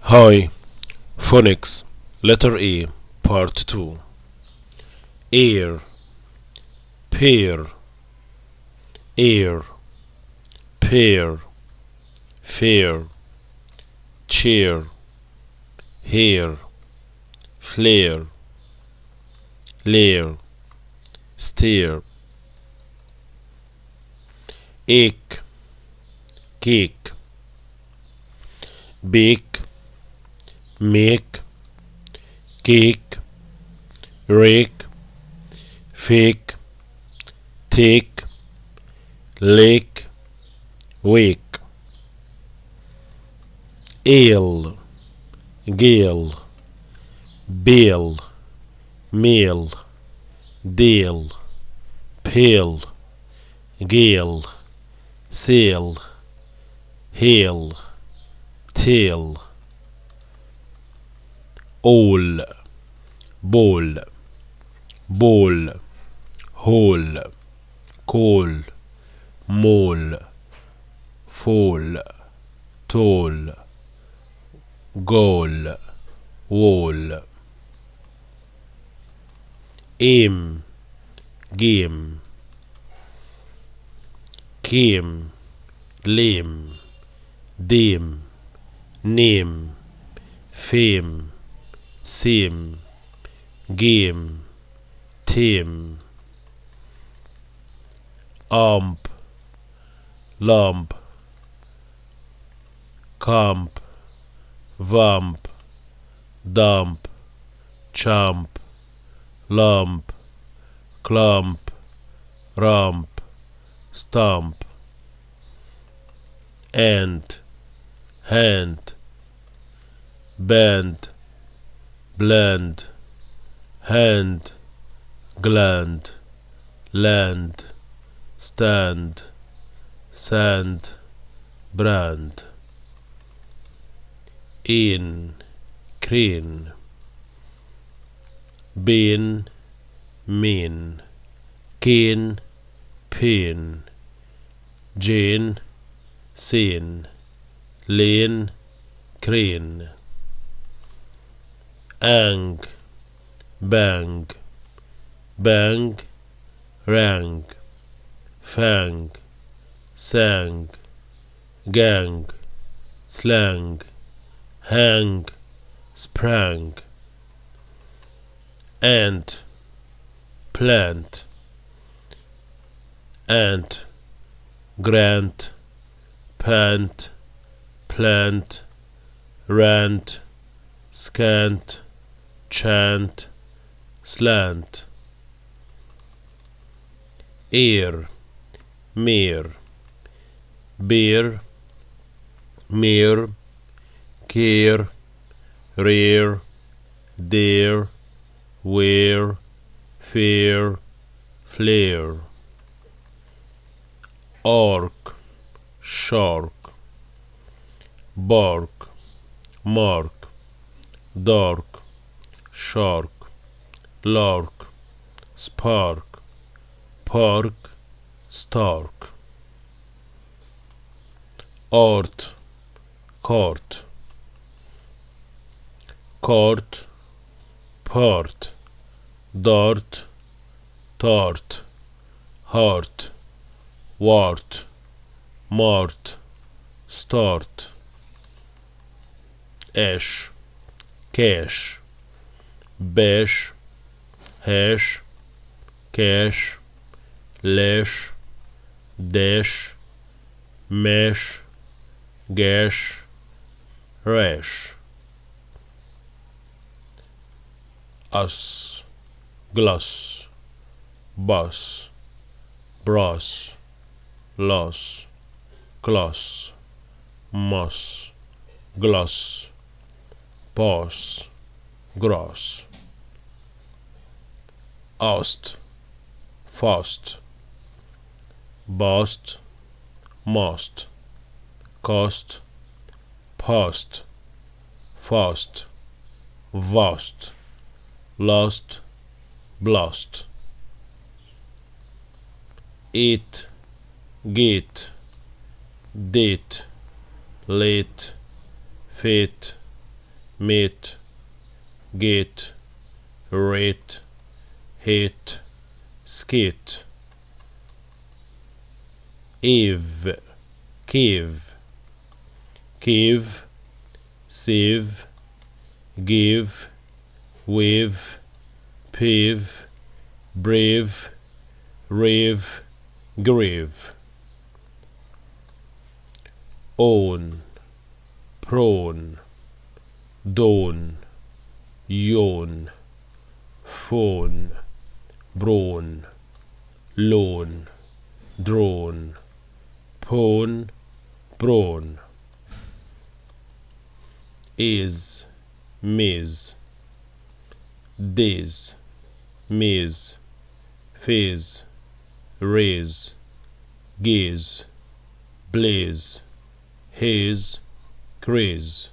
Hi, phonics, letter E, part 2. Ear, pear, ear, pear, fair, cheer, hair, flare, lair, steer, ache, cake, bake, make, cake, rake, fake, take, lake, wake, ale, gale, bail, meal, deal, pale, gale, sail, hail, tail, all, bowl, bowl, hole, coal, mole, fall, toll, goal, wall, aim, game, came, lame, dame, name, fame, same, game, tame, amp, lump, camp, vamp, dump, champ, lump, clump, rump, stump, ant, hand, bend, blend, hand, gland, land, stand, sand, brand, in, crane, bane, mean, cane, pain, Jane, sane, lane, crane, ang, bang, bang, rang, fang, sang, gang, slang, hang, sprang, ant, plant, ant, grant, pant, plant, rant, scant, chant, slant, air, mere, bear, mere, care, rare, dare, wear, fair, flare, orc, shark, bark, mark, dark, shark, lark, spark, park, stark, art, cart, cart, part, dart, tart, heart, wart, mart, start, ash, cash, bash, hash, cash, lash, dash, mash, gash, rash, us, glass, bus, brass, loss, gloss, moss, gloss, pass, grass, oust, fast, bust, must, cost, past, fast, vast, lost, blast, eat, gate, date, late, fate, mate, gate, rate, hate, skate. Ave, cave, cave, save, give, wave, pave, brave, rave, grave. Own, prone, down, yawn, phone, brown, loan, drone, pone, brown. Is, maze, days, maze, phase, raise, gaze, blaze, haze, craze.